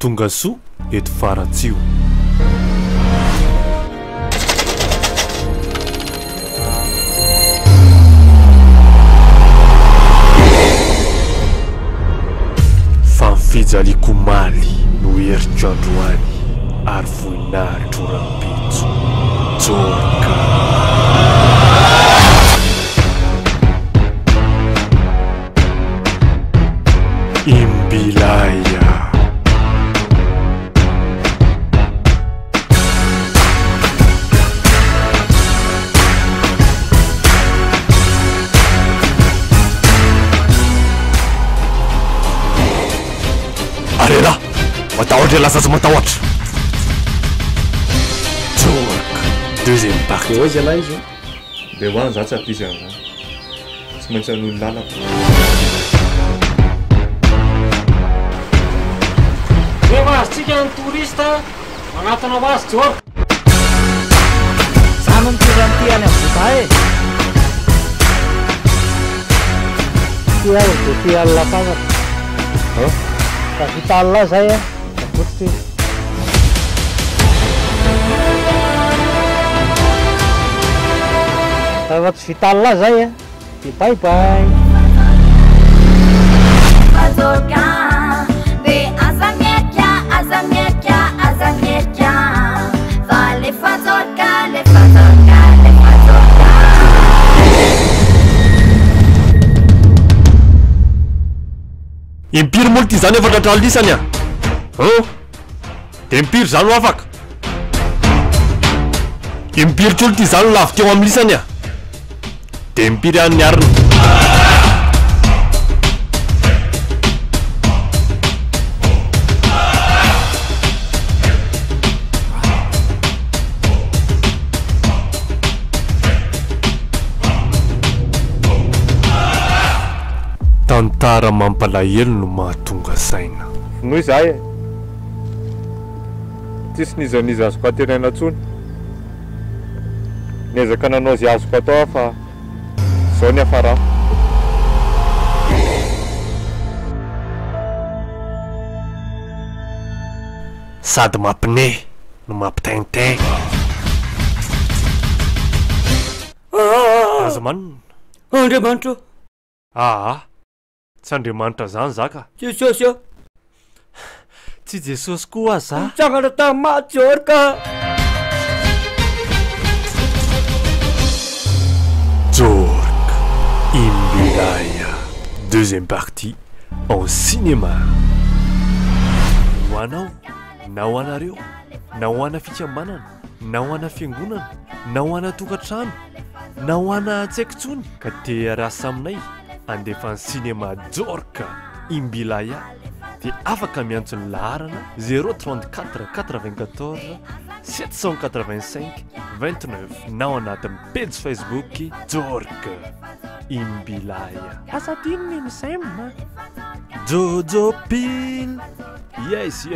tonga soa eto faratsio fanfijaliko maly no heritro androany ary voninahitro rampitso jorka imbilaya arela matahotra lasa tsy matahotra jorka deuxième partie oizy ala izy de hoany za tsy apisy an'izany tsy maintsy an'olo lalako rehefa azitsika ny touriste magnatona ho azy jorka zano mitiranyty any am'vota e ty azy de ty alina fantatra fa vita alina zay a afotsy fa tsy vita alina zay a de bye bye impiry moly ty zany efatra tralisany a de impiry zany ho afaka impiry trolo ty zany ho lavy teo amin'ny lisany a de impiry an'ny arina tantara mampalahelo no mahatonga saina noho izahay e tsisy nizaniza azoko atenaina ntsony niezaka nanao zy azoko atao fa zao ny afara sady mampine no mampitaintain aza manina andriamanitra tsy andriamanitra zany zaka jesosy a tsy jesosy koa za mitsangana tamin'ny maty jorka jorka imbilaya deuxième partie en cinéma ho anao na ho anareo na ho ana fikambanana na ho ana fiangonana na ho ana tokantrano na ho ana tsy haikotsony ka te rasa aminay andefa ny cinéma jorka imbilaya dia afaka miantsony laharana 034 94 785 29 na ao anatin'ny page facebook jorka imbilaya asadinony misema jojo pile yes